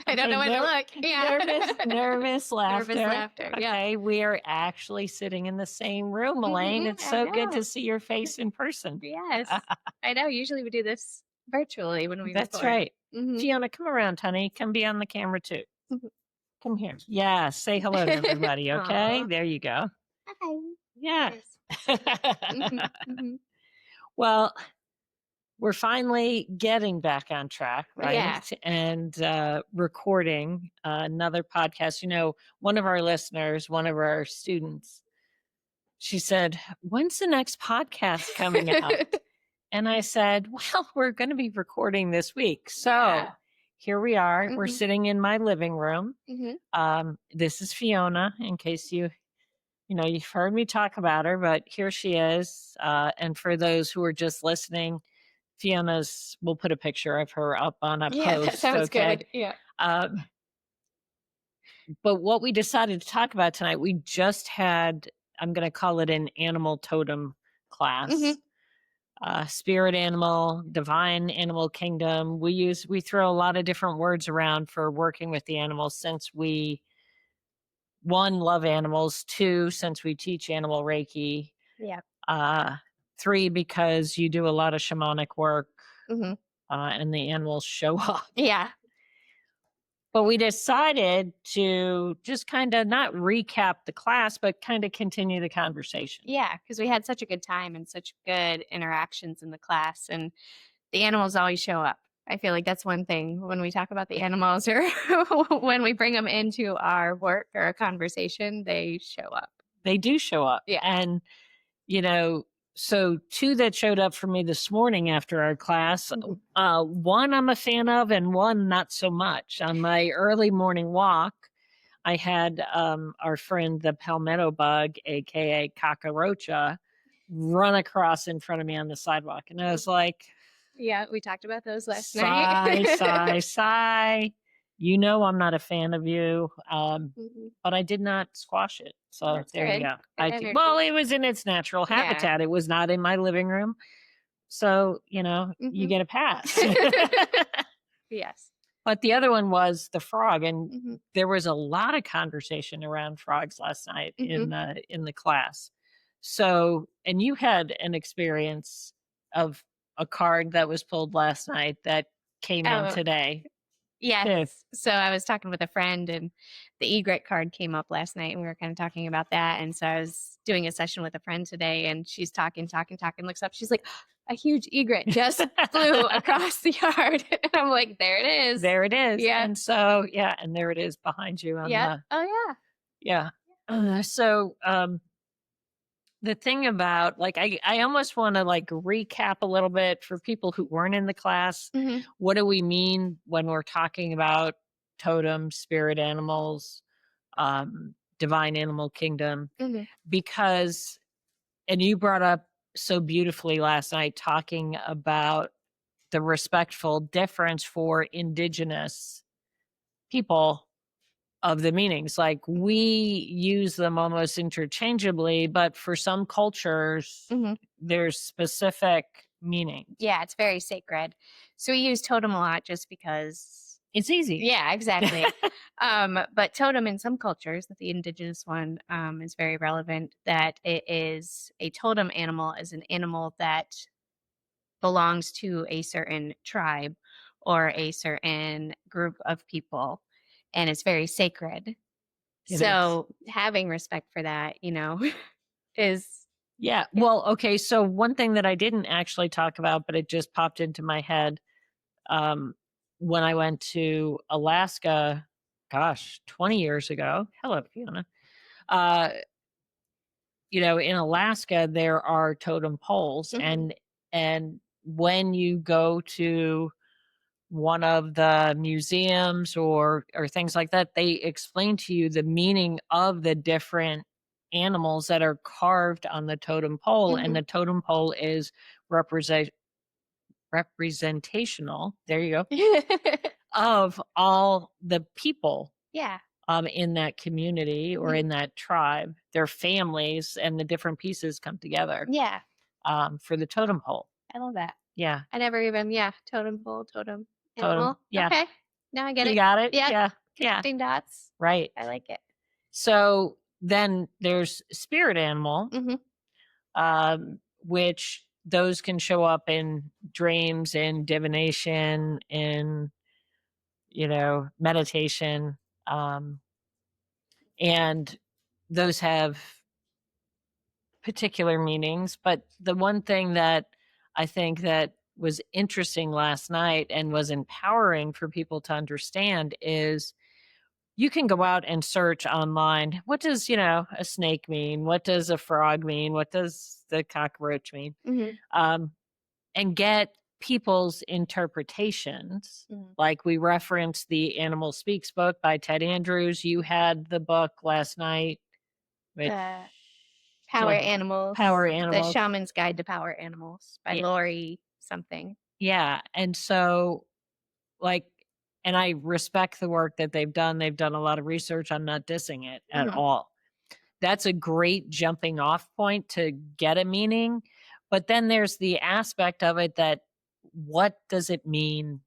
I don't know where to look. Yeah. Nervous laughter. Nervous laughter. Yeah. Okay, we are actually sitting in the same room, Elaine. It's so good to see your face in person. Yes. I know. Usually we do this virtually when we That's record. right. Fiona, come around, honey. Come be on the camera too. Come here. Yeah, say hello to everybody, okay? There you go. Hi. Yeah. Yes. Well, we're finally getting back on track, right? Yeah. And recording another podcast. You know, one of our listeners, one of our students, she said, "When's the next podcast coming out?" And I said, "Well, we're going to be recording this week." So here we are. We're sitting in my living room. This is Fiona, in case you've heard me talk about her, but here she is. And for those who are just listening, we'll put a picture of her up on a post. That sounds good. Yeah. But what we decided to talk about tonight, we just had, I'm going to call it an animal totem class. Spirit animal, divine animal kingdom. We throw a lot of different words around for working with the animals, since we, one, love animals, two, since we teach animal Reiki. Yeah. 3, because you do a lot of shamanic work, and the animals show up. Yeah. But we decided to just kind of not recap the class, but kind of continue the conversation. Yeah, because we had such a good time and such good interactions in the class, and the animals always show up. I feel like that's one thing when we talk about the animals, or when we bring them into our work or a conversation, they show up. They do show up. Yeah. And, so 2 that showed up for me this morning after our class, one I'm a fan of and one not so much. On my early morning walk, I had our friend, the palmetto bug, aka cockroacha, run across in front of me on the sidewalk. And I was like, yeah, we talked about those last night. Sigh. You know I'm not a fan of you, but I did not squash it. So That's there good. you go. Well, it was in its natural habitat. It was not in my living room. So, you get a pass. Yes. But the other one was the frog. And there was a lot of conversation around frogs last night in the class. So, and you had an experience of a card that was pulled last night that came in today. Yes. So I was talking with a friend, and the egret card came up last night, and we were kind of talking about that. And so I was doing a session with a friend today, and she's talking, looks up. She's like, a huge egret just flew across the yard. And I'm like, there it is. There it is. Yeah. And so, and there it is behind you. Oh, yeah. So the thing about, I almost want to recap a little bit for people who weren't in the class. What do we mean when we're talking about totems, spirit animals, divine animal kingdom? Because, and you brought up so beautifully last night, talking about the respectful difference for indigenous people of the meanings. We use them almost interchangeably, but for some cultures, there's specific meaning. Yeah, it's very sacred. So we use totem a lot just because it's easy. Yeah, exactly. But totem in some cultures, the indigenous one, is very relevant, that it is a totem animal is an animal that belongs to a certain tribe or a certain group of people, and it's very sacred. So having respect for that, is... Yeah. Well, okay. So one thing that I didn't actually talk about, but it just popped into my head, when I went to Alaska, 20 years ago. Hello, Fiona. In Alaska, there are totem poles, and when you go to one of the museums or things like that, they explain to you the meaning of the different animals that are carved on the totem pole, and the totem pole is representational. There you go. Of all the people. Yeah. In that community or in that tribe, their families and the different pieces come together. Yeah. For the totem pole. I love that. Yeah. I never even, totem pole, totem animal. Yeah. Okay. Now I get it. You got it? Yeah. Yeah. Connecting dots. Right. I like it. So then there's spirit animal, which those can show up in dreams, in divination, in, meditation. And those have particular meanings. But the one thing that I think that was interesting last night and was empowering for people to understand is you can go out and search online. What does, a snake mean? What does a frog mean? What does the cockroach mean? And get people's interpretations. Like we referenced the Animal Speaks book by Ted Andrews. You had the book last night, which Power Animals. Power Animals. The Shaman's Guide to Power Animals by Lori something. Yeah. And so and I respect the work that they've done. They've done a lot of research. I'm not dissing it at all. That's a great jumping off point to get a meaning. But then there's the aspect of it that what does it mean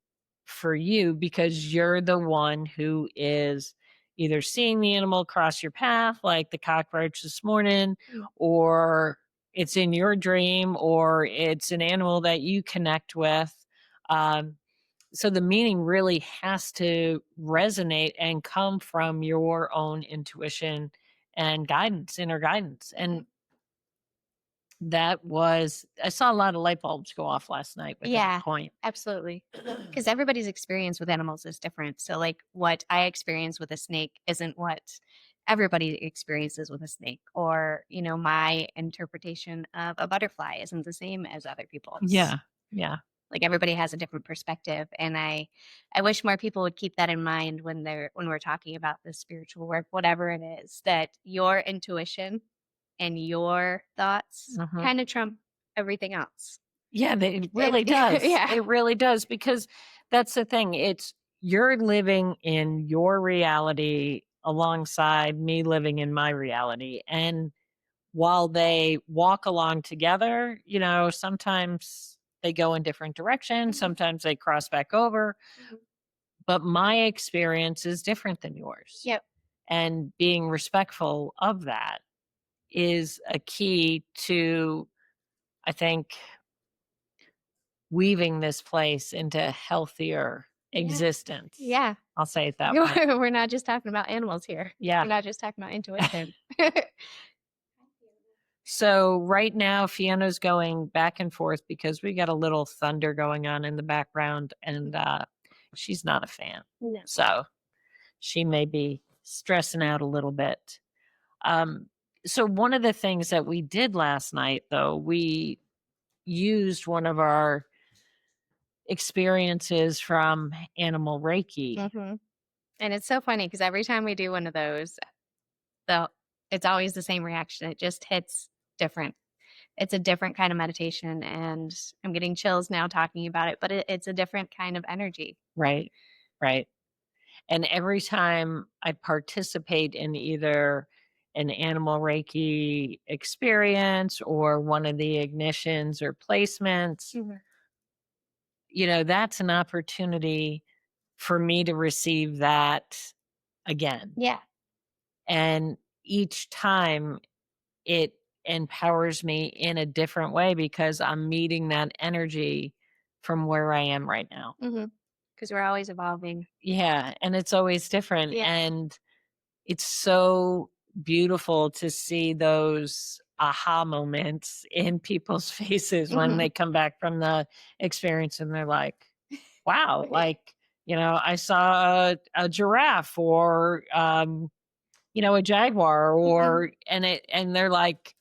for you? Because you're the one who is either seeing the animal cross your path, like the cockroach this morning, or it's in your dream, or it's an animal that you connect with. So the meaning really has to resonate and come from your own intuition and guidance, inner guidance. And I saw a lot of light bulbs go off last night with that point. Absolutely. Because everybody's experience with animals is different. So like what I experience with a snake isn't what everybody experiences with a snake, or, my interpretation of a butterfly isn't the same as other people's. Yeah. Like everybody has a different perspective. And I wish more people would keep that in mind when we're talking about this spiritual work, whatever it is, that your intuition and your thoughts kind of trump everything else. Yeah, it really does. It really does, because that's the thing. You're living in your reality alongside me living in my reality. And while they walk along together, sometimes they go in different directions, sometimes they cross back over. But my experience is different than yours. Yep. And being respectful of that is a key to, I think, weaving this place into a healthier existence. Yeah. I'll say it that way. We're not just talking about animals here. Yeah. We're not just talking about intuition. So right now, Fiona's going back and forth because we got a little thunder going on in the background, and she's not a fan. No. So she may be stressing out a little bit. So one of the things that we did last night, though, we used one of our experiences from Animal Reiki. And it's so funny because every time we do one of those, it's always the same reaction. It just hits different. It's a different kind of meditation, and I'm getting chills now talking about it, but it's a different kind of energy. Right. And every time I participate in either an Animal Reiki experience or one of the ignitions or placements, that's an opportunity for me to receive that again. Yeah. And each time it empowers me in a different way because I'm meeting that energy from where I am right now. Because we're always evolving. Yeah. And it's always different. Yeah. And it's so beautiful to see those aha moments in people's faces when they come back from the experience and they're like, wow, like, I saw a giraffe or, a jaguar or, and they're like,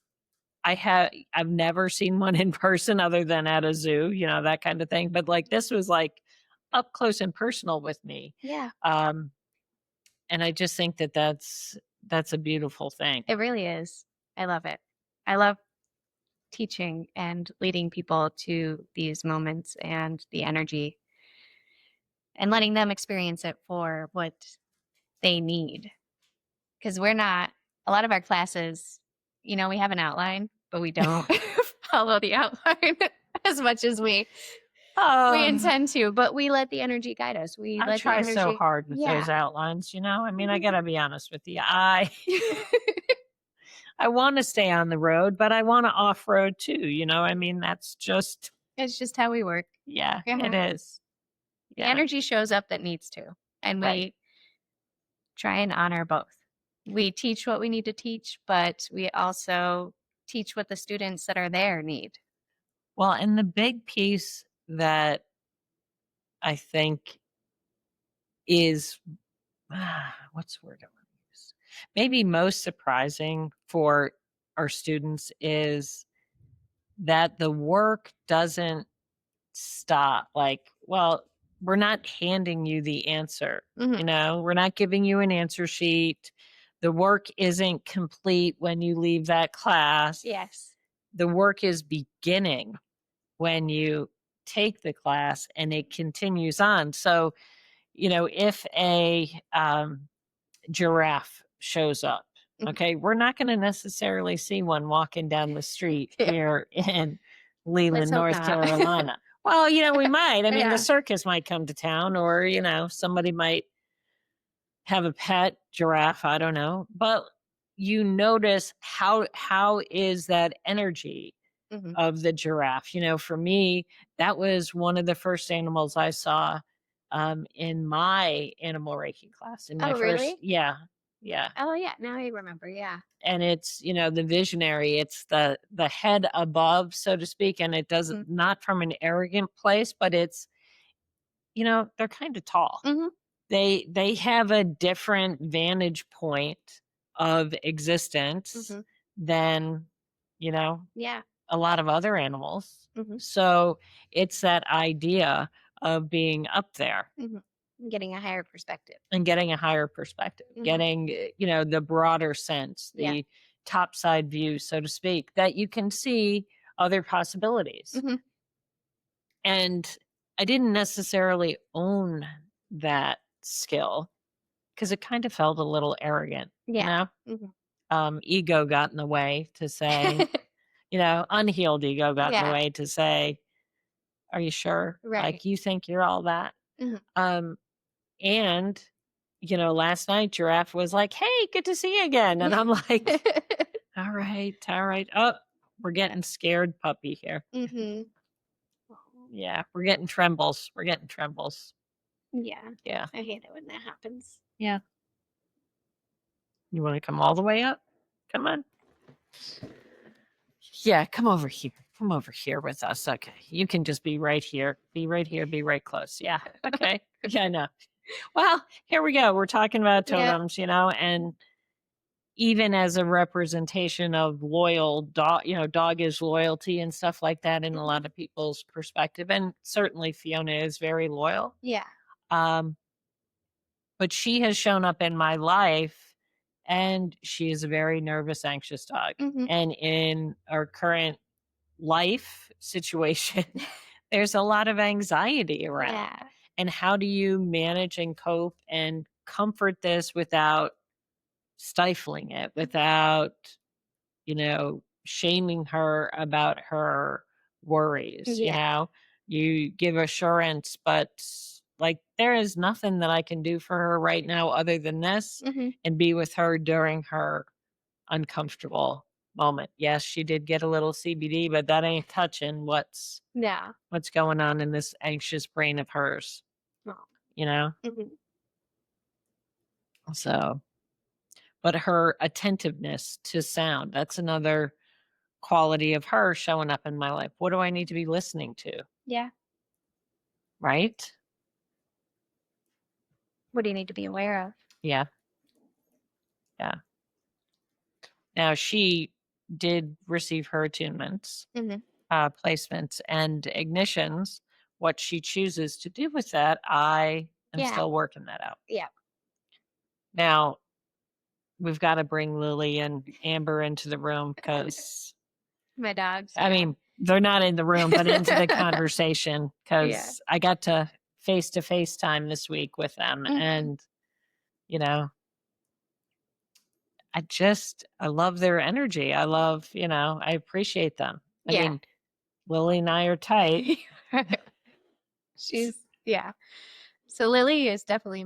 I've never seen one in person other than at a zoo, that kind of thing. But like, this was like up close and personal with me. Yeah. And I just think that that's a beautiful thing. It really is. I love it. I love teaching and leading people to these moments and the energy and letting them experience it for what they need. Because a lot of our classes, we have an outline, but we don't follow the outline as much as we We intend to, but we let the energy guide us. I try so hard with those outlines, I mean, I gotta be honest with you. I want to stay on the road, but I want to off road too. I mean, it's just how we work. Yeah, it is. Yeah. The energy shows up that needs to, and we try and honor both. We teach what we need to teach, but we also teach what the students that are there need. Well, and the big piece that I think is, what's the word I want to use? Maybe most surprising for our students is that the work doesn't stop. Like, well, we're not handing you the answer. We're not giving you an answer sheet. The work isn't complete when you leave that class. Yes. The work is beginning when you take the class, and it continues on. So, if a giraffe shows up, okay, we're not going to necessarily see one walking down the street here in Leland, North Carolina. Well, we might. I mean, the circus might come to town, or, somebody might have a pet giraffe. I don't know. But you notice how is that energy of the giraffe? For me, that was one of the first animals I saw in my animal reiki class. In my first, really? Yeah. Oh, yeah. Now I remember. Yeah. And it's, the visionary, it's the head above, so to speak. And it does not from an arrogant place, but it's, they're kind of tall. They have a different vantage point of existence than, a lot of other animals. So it's that idea of being up there. Getting a higher perspective. Getting, getting, the broader sense, the top side view, so to speak, that you can see other possibilities. And I didn't necessarily own that skill because it kind of felt a little arrogant. Ego got in the way to say, unhealed ego got in the way to say, are you sure? Right. Like, you think you're all that? And, last night Giraffe was like, hey, good to see you again. And I'm like, all right. Oh, we're getting scared puppy here. Yeah, we're getting trembles. Yeah. I hate it when that happens. Yeah. You want to come all the way up? Come on. Yeah, come over here. Come over here with us. Okay. You can just be right here. Be right here. Be right close. Yeah. Okay. Yeah, I know. Well, here we go. We're talking about totems, and even as a representation of loyal dog, dog is loyalty and stuff like that in a lot of people's perspective. And certainly Fiona is very loyal. Yeah. But she has shown up in my life, and she is a very nervous, anxious dog. And in our current life situation, there's a lot of anxiety around. Yeah. And how do you manage and cope and comfort this without stifling it, without, shaming her about her worries? You give assurance, but like, there is nothing that I can do for her right now other than this and be with her during her uncomfortable moment. Yes, she did get a little CBD, but that ain't touching what's going on in this anxious brain of hers. So, but her attentiveness to sound, that's another quality of her showing up in my life. What do I need to be listening to? Yeah. Right? What do you need to be aware of? Yeah. Now, she did receive her attunements, placements, and ignitions. What she chooses to do with that, I am still working that out. Yeah. Now, we've got to bring Lily and Amber into the room because my dogs. I mean, they're not in the room, but into the conversation, because I got to face time this week with them. And, I love their energy. I love, I appreciate them. I mean, Lily and I are tight. Yeah. So Lily is definitely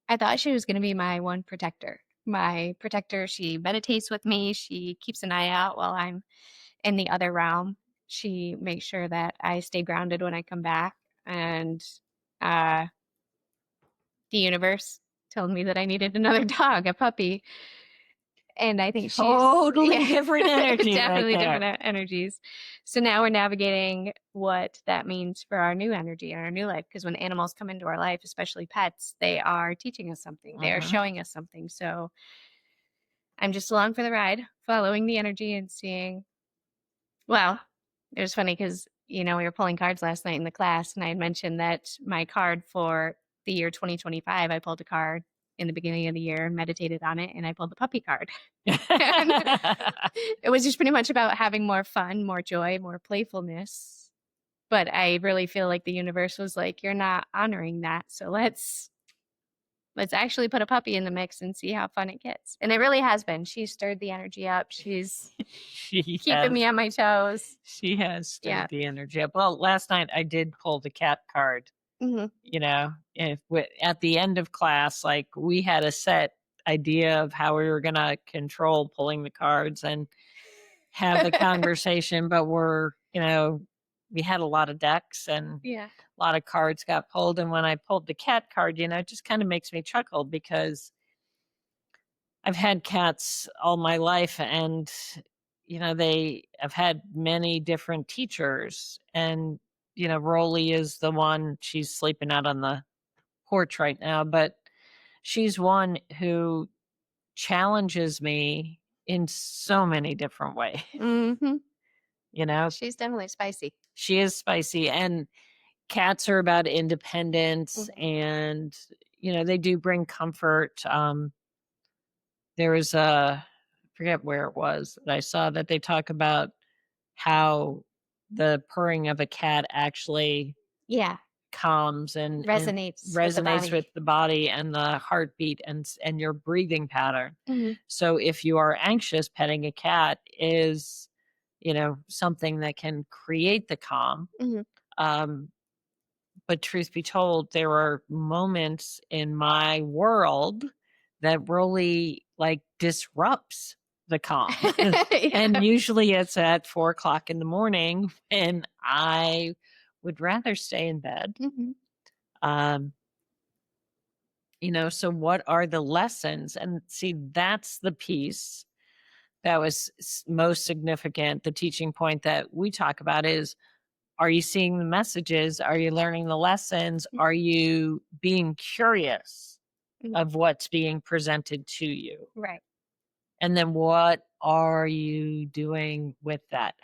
I thought she was going to be my one protector. My protector, she meditates with me. She keeps an eye out while I'm in the other realm. She makes sure that I stay grounded when I come back. And uh, the universe told me that I needed another dog, a puppy. And I think she's totally different energy right definitely there. different energies. So now we're navigating what that means for our new energy and our new life. Because when animals come into our life, especially pets, they are teaching us something. They are showing us something. So I'm just along for the ride, following the energy and seeing. Well, it was funny because we were pulling cards last night in the class, and I had mentioned that my card for the year 2025, I pulled a card in the beginning of the year and meditated on it, and I pulled the puppy card. It was just pretty much about having more fun, more joy, more playfulness. But I really feel like the universe was like, you're not honoring that. So let's actually put a puppy in the mix and see how fun it gets. And it really has been. She stirred the energy up. She's keeping me on my toes. She has stirred the energy up. Well, last night I did pull the cat card. At the end of class, like we had a set idea of how we were going to control pulling the cards and have the conversation, but we had a lot of decks and a lot of cards got pulled. And when I pulled the cat card, it just kind of makes me chuckle because I've had cats all my life, and I've had many different teachers, and Rolly is the one. She's sleeping out on the porch right now, but she's one who challenges me in so many different ways. She's definitely spicy. She is spicy, and cats are about independence, and they do bring comfort. There was I forget where it was that I saw that they talk about how the purring of a cat actually calms and resonates with the body and the heartbeat and your breathing pattern. So if you are anxious, petting a cat is something that can create the calm. But truth be told, there are moments in my world that really disrupts the calm. And usually it's at 4:00 in the morning, and I would rather stay in bed. So what are the lessons? And see, that's the piece that was most significant. The teaching point that we talk about is, are you seeing the messages? Are you learning the lessons? Are you being curious of what's being presented to you? Right. And then what are you doing with that?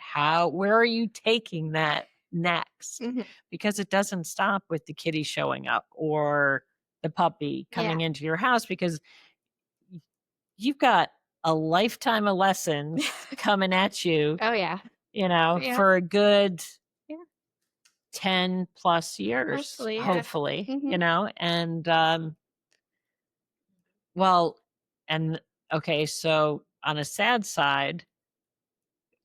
Where are you taking that next? Because it doesn't stop with the kitty showing up or the puppy coming into your house, because you've got a lifetime of lessons coming at you. Oh, yeah. For a good 10 plus years, hopefully, and okay, so on a sad side,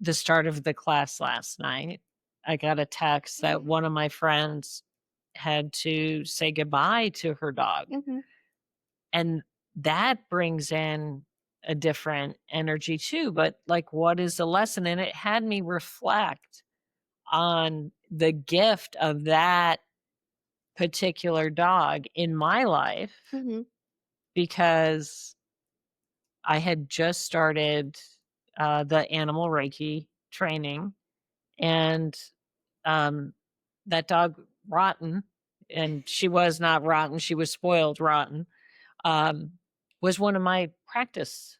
the start of the class last night, I got a text that one of my friends had to say goodbye to her dog. And that brings in a different energy too. But what is the lesson? And it had me reflect on the gift of that particular dog in my life, because I had just started the animal Reiki training, and that dog, Rotten, and she was not rotten, she was spoiled rotten, was one of my practice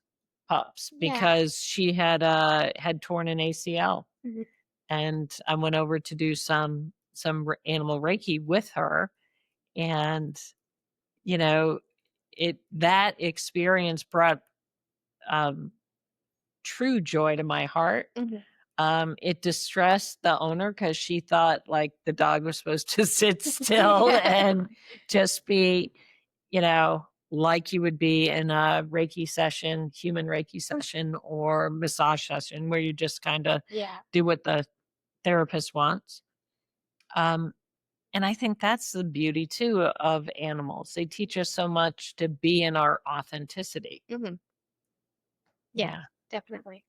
pups because she had torn an ACL. And I went over to do some animal Reiki with her, and that experience brought true joy to my heart. It distressed the owner because she thought the dog was supposed to sit still and just be, like you would be in a Reiki session, human Reiki session or massage session, where you just kind of do what the therapist wants. And I think that's the beauty too of animals. They teach us so much to be in our authenticity. Yeah, Yeah. definitely.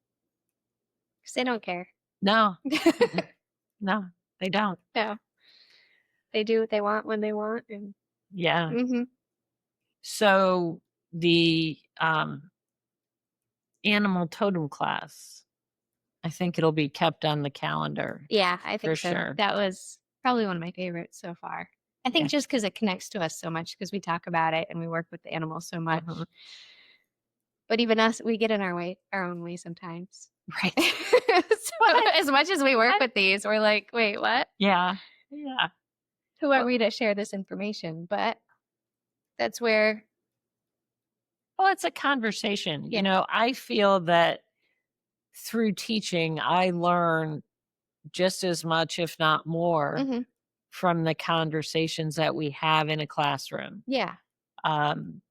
Because they don't care. No. No, they don't. No, they do what they want when they want, and Yeah. mhm. So the animal totem class, I think it'll be kept on the calendar Yeah, I for think so. sure. That was probably one of my favorites so far. I Yeah. think just because it connects to us so much because we talk about it and we work with the animals so much. Mhm. But even us, we get in our own way sometimes. Right. So, But as much as we work I with these, we're like, "Wait, what? yeah. Yeah. Who are Well we to share this information?" But that's where well, it's a conversation. yeah. I feel that through teaching, I learn just as much, if not more, Mhm. from the conversations that we have in a classroom. Yeah. Um,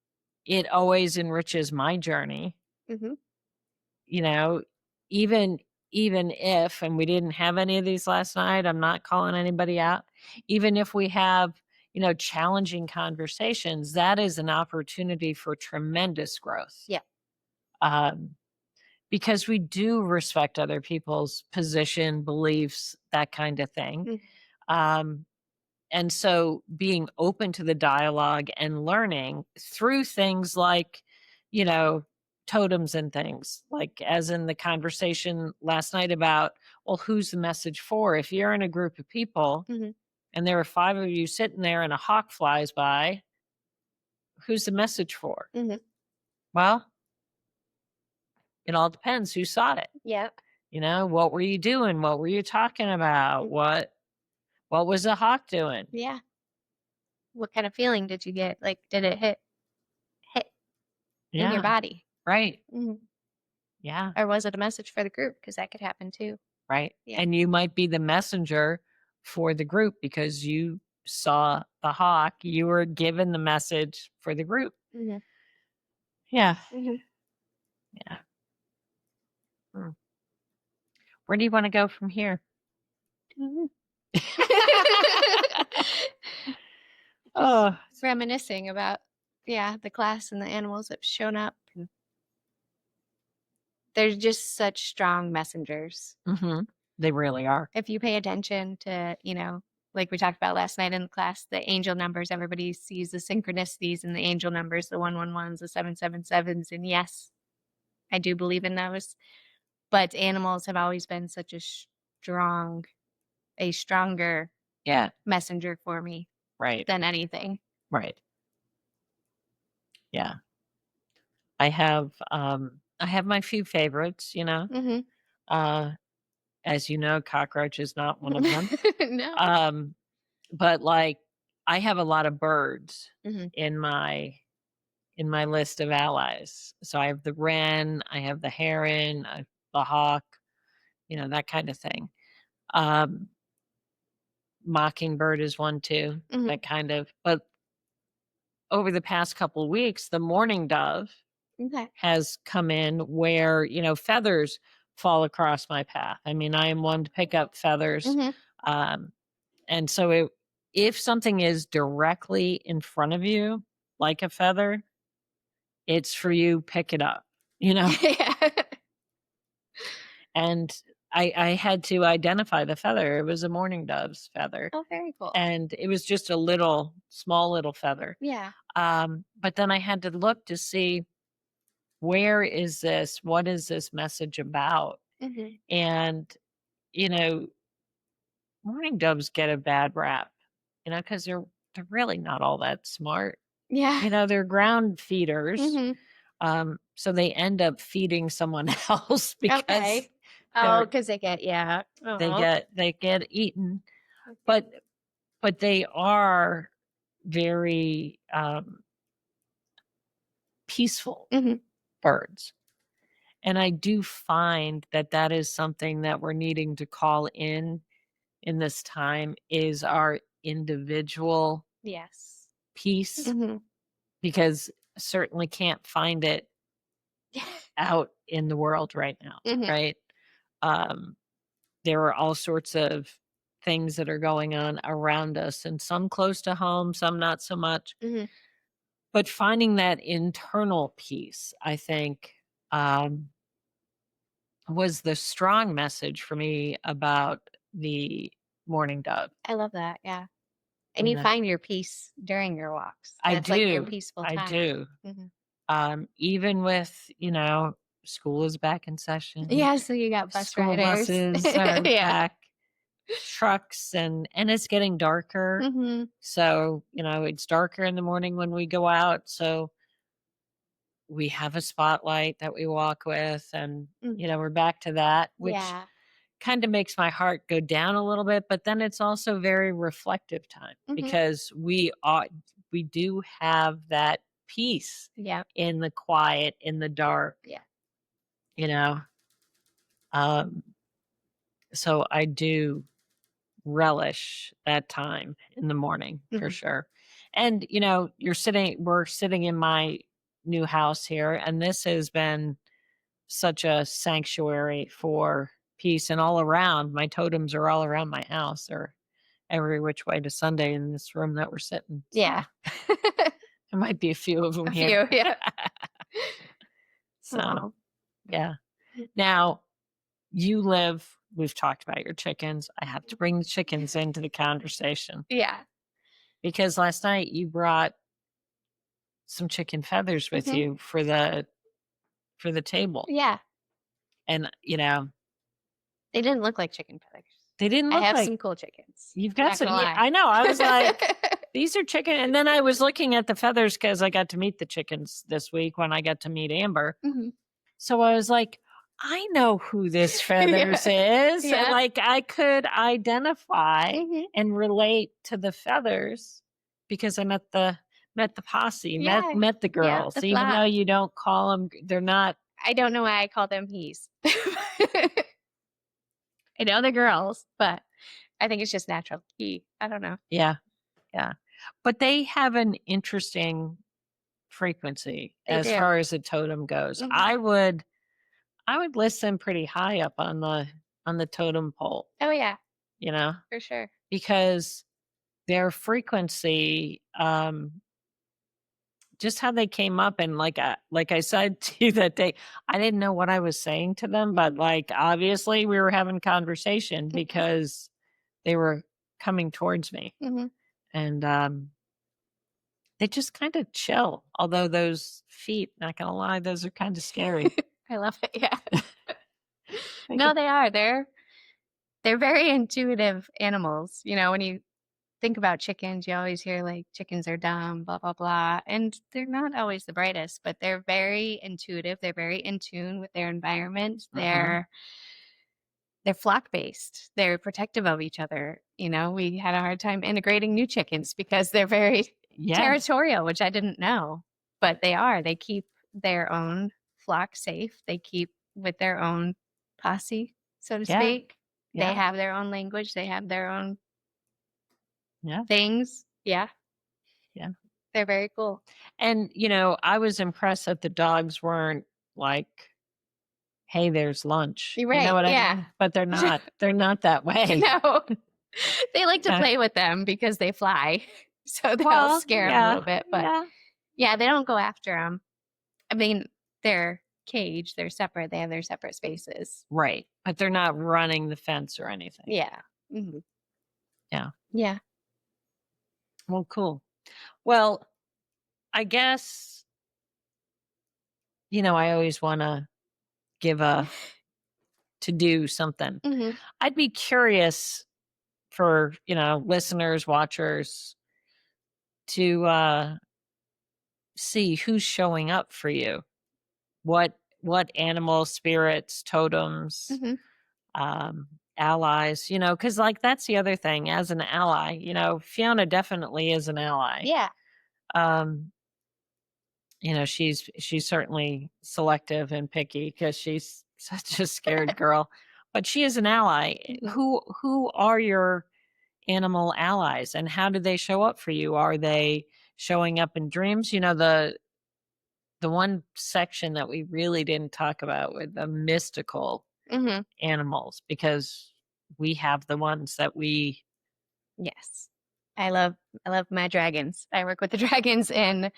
it always enriches my journey, Mhm. you know, even even if, and we didn't have any of these last night, I'm not calling anybody out. Even if we have, challenging conversations, that is an opportunity for tremendous growth. Yeah. Um, because we do respect other people's position, beliefs, that kind of thing. Mhm. Um, And so being open to the dialogue and learning through things like, you know, totems and things, like as in the conversation last night about, well, who's the message for? If you're in a group of people Mhm. and there are 5 of you sitting there and a hawk flies by, who's the message for? Mhm. Well, it all depends who saw it. Yep. What were you doing? What were you talking about? Mm. What was the hawk doing? Yeah. What kind of feeling did you get? Like, did it hit in your Yeah, body? right. Mhm. Yeah. Or was it a message for the group? Because that could happen too. Right, Yeah. and you might be the messenger for the group because you saw the hawk, you were given the message for the group. Mhm. Yeah, Mhm. yeah. Mm. Where do you wanna go from here? Mhm. Just Oh, reminiscing about, yeah, the class and the animals that have shown up. And they're just such strong messengers. mhm. They really are. If you pay attention to, like we talked about last night in the class, the angel numbers, everybody sees the synchronicities in the angel numbers, the 111s, the 777s. And yes, I do believe in those. But animals have always been such a stronger Yeah, messenger for me right, than anything. right. Yeah. I have my few favorites, Mhm. uh, as you know, cockroach is not one of them. No. Um, but, like, I have a lot of birds Mhm. in my list of allies. So I have the wren, I have the heron, the hawk, that kind of thing. Um, Mockingbird is one too. Mhm. That kind of, but over the past couple of weeks, the mourning dove Okay. has come in where, feathers fall across my path. I mean, I am one to pick up feathers. Mhm. Um, and so if something is directly in front of you, like a feather, it's for you, pick it up, you know? Yeah. And I had to identify the feather. It was a mourning dove's feather, Oh, very cool. and it was just a small little feather. Yeah. But then I had to look to see, where is this? What is this message about? Mhm. And, you know, mourning doves get a bad rap, because they're really not all that smart. Yeah. They're ground feeders. Mhm. So they end up feeding someone else because Okay. Oh, they're because they get yeah. Oh. they get eaten. But they are very, peaceful Mhm. birds, and I do find that that is something that we're needing to call in this time, is our individual Yes. peace, Mhm. because certainly can't find it out in the world right now, Mhm. right? Um, there are all sorts of things that are going on around us, and some close to home, some not so much. Mm-hmm. But finding that internal peace, I think, was the strong message for me about the mourning dove. I love that. Yeah. And You you know, find your peace during your walks. I That's like your do. peaceful I time. do. Mm-hmm. Even with, school is back in session, Yeah. So you got bus school riders. buses are Yeah. back, trucks, and it's getting darker. Mm-hmm. So, it's darker in the morning when we go out. So we have a spotlight that we walk with, and, Mm-hmm. we're back to that, which Yeah. kind of makes my heart go down a little bit, but then it's also very reflective time Mm-hmm. because we do have that peace Yeah. in the quiet, in the dark, Yeah. you know. Um, so I do relish that time in the morning for Mm-hmm. sure. And we're sitting in my new house here, and this has been such a sanctuary for peace. And all around, my totems are all around my house, or every which way to Sunday in this room that we're sitting. So Yeah. there might be a few of them A here. few. Yeah. So, Oh. yeah. Now, we've talked about your chickens. I have to bring the chickens into the conversation Yeah. because last night you brought some chicken feathers with Mm-hmm. you for the table. Yeah. And, They didn't look like chicken feathers. they didn't I look have like some cool chickens. you've I'm got not some. gonna Yeah, lie. I know. I was like, these are chicken. And then I was looking at the feathers because I got to meet the chickens this week when I got to meet Amber. Mm-hmm. So I was like, I know who this feathers is. Yeah. Like I could identify Mm-hmm. and relate to the feathers because I met the posse, Yeah. met the Yeah, girls, the even though flock. you don't call them, they're not. I don't know why I call them he's. I know the girls, but I think it's just natural. He. I don't know. Yeah. Yeah. But they have an interesting frequency They as do. far as a totem goes. Mm-hmm. I would listen pretty high up on the totem pole, Oh yeah, you know, for sure. because their frequency, just how they came up, and like I said to you that day, I didn't know what I was saying to them, but like obviously we were having conversation because they were coming towards me, Mm-hmm. and they just kind of chill. Although those feet, not gonna lie, those are kind of scary. I love it. Yeah. No, they are. They're very intuitive animals. When you think about chickens, you always hear like chickens are dumb, blah blah blah, and they're not always the brightest, but they're very intuitive. They're very in tune with their environment. They're flock based. They're protective of each other. We had a hard time integrating new chickens because they're very territorial, which I didn't know, but they are. They keep their own flock safe. They keep with their own posse, so to speak. Yeah. They have their own language. They have their own Yeah. things. Yeah. Yeah. They're very cool. And, I was impressed that the dogs weren't like, hey, there's lunch. You're You know right. what I Yeah. mean? But they're not. They're not that way. No. They like to play with them because they fly. So they'll scare them a little bit. But yeah, they don't go after them. I mean, they're caged. They're separate. They have their separate spaces. Right. But they're not running the fence or anything. Yeah. Mm-hmm. Yeah. Yeah. Well, cool. Well, I guess, I always want to to do something. Mm-hmm. I'd be curious for, listeners, watchers to see who's showing up for you. What animal spirits, totems, Mm-hmm. Allies, because like that's the other thing. As an ally, Fiona definitely is an ally. Yeah. She's certainly selective and picky because she's such a scared girl, but she is an ally. Mm-hmm. Who are your animal allies, and how do they show up for you? Are they showing up in dreams? The one section that we really didn't talk about with the mystical Mm-hmm. animals, because we have the ones that we. Yes. I love my dragons. I work with the dragons in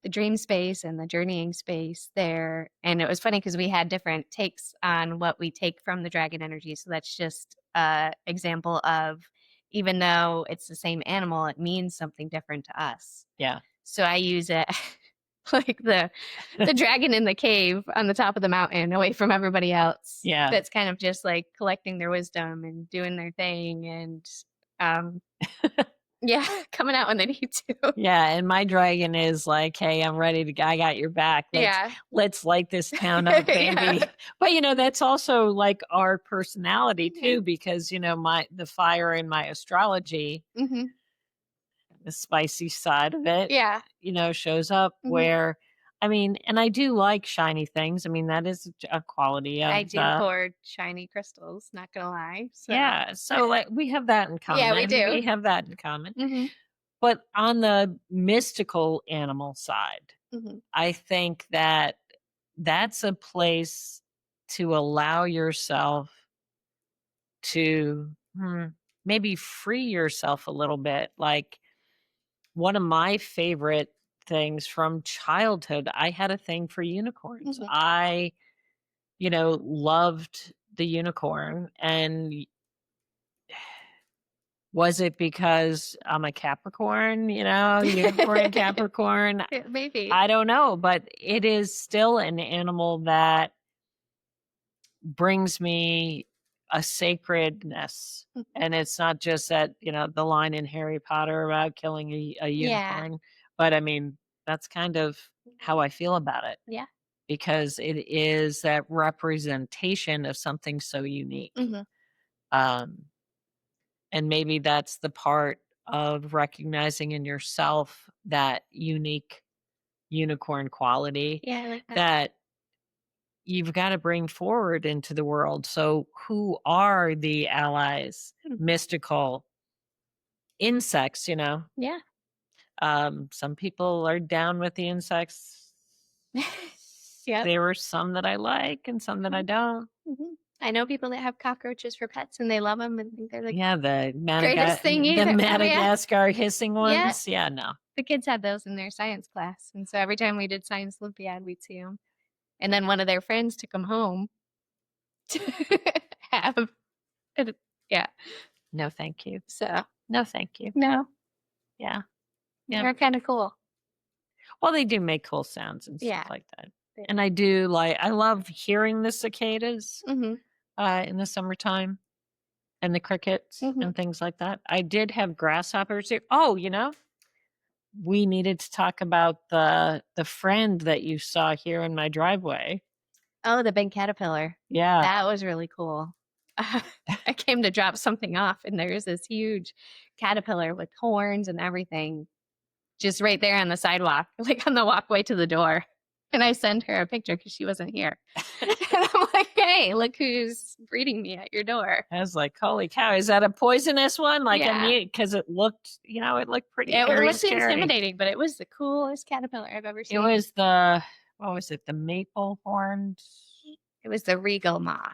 the dream space and the journeying space there. And it was funny because we had different takes on what we take from the dragon energy. So that's just an example of, even though it's the same animal, it means something different to us. Yeah. So I use it like the dragon in the cave on the top of the mountain away from everybody else. Yeah. That's kind of just like collecting their wisdom and doing their thing and yeah, coming out when they need to. Yeah, and my dragon is like, "Hey, I'm ready to go. I got your back. Let's light this town up, baby." Yeah. But that's also like our personality too, because the fire in my astrology, the spicy side of it, shows up where. I mean, and I do like shiny things. I mean, that is a quality of. I do hoard shiny crystals, not gonna lie. So. Yeah, so like we have that in common. Yeah, we do. We have that in common. But on the mystical animal side, I think that that's a place to allow yourself to maybe free yourself a little bit. Like one of my favorite things from childhood, I had a thing for unicorns. I, loved the unicorn. And was it because I'm a Capricorn, unicorn, Capricorn? Maybe. I don't know, but it is still an animal that brings me a sacredness. And it's not just that, the line in Harry Potter about killing a unicorn. But I mean, that's kind of how I feel about it. Yeah. Because it is that representation of something so unique. And maybe that's the part of recognizing in yourself that unique unicorn quality I like that you've got to bring forward into the world. So who are the allies? Mystical insects, Yeah. Some people are down with the insects. Yeah. There were some that I like and some that I don't. I know people that have cockroaches for pets and they love them and think they're like the greatest thing either. Madagascar hissing ones. Yeah, no. The kids had those in their science class. And so every time we did science Olympiad, we'd see them. And then one of their friends took them home to have it. Yeah. No, thank you. So. No, thank you. No. Yeah. They're kind of cool. Well, they do make cool sounds and stuff like that. And I love hearing the cicadas in the summertime and the crickets and things like that. I did have grasshoppers here. Oh, we needed to talk about the friend that you saw here in my driveway. Oh, the big caterpillar. Yeah. That was really cool. I came to drop something off and there's this huge caterpillar with horns and everything just right there on the sidewalk, like on the walkway to the door. And I sent her a picture because she wasn't here. And I'm like, hey, look who's greeting me at your door. I was like, holy cow, is that a poisonous one? Like, because it looked, it looked pretty it looked intimidating, but it was the coolest caterpillar I've ever seen. It was the maple horned? It was the regal maw.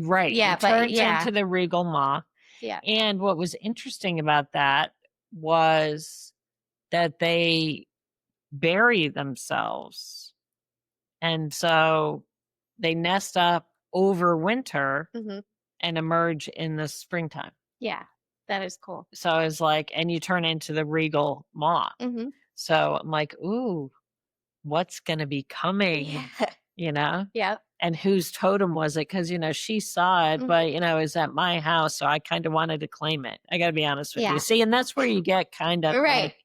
Right. Yeah, it turns into the regal maw. Yeah. And what was interesting about that was that they bury themselves. And so they nest up over winter and emerge in the springtime. Yeah, that is cool. So I was like, and you turn into the regal maw. So I'm like, ooh, what's going to be coming? Yeah. Yep. And whose totem was it? Because, she saw it, but, it was at my house. So I kind of wanted to claim it. I got to be honest with you. See, and that's where you get kind of right. Like,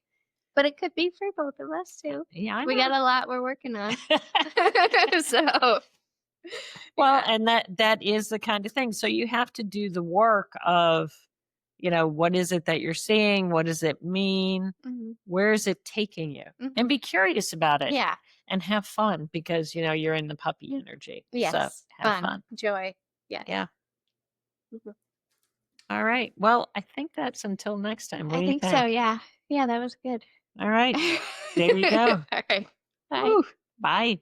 but it could be for both of us too. Yeah, I know. We got a lot we're working on. So, well, and that is the kind of thing. So you have to do the work of, what is it that you're seeing? What does it mean? Where is it taking you? And be curious about it. Yeah. And have fun because, you're in the puppy energy. Yes. So have fun. Joy. Yeah. Yeah. All right. Well, I think that's until next time. What do you think? So. Yeah. Yeah, that was good. All right. There you go. All right. Bye. Woo. Bye.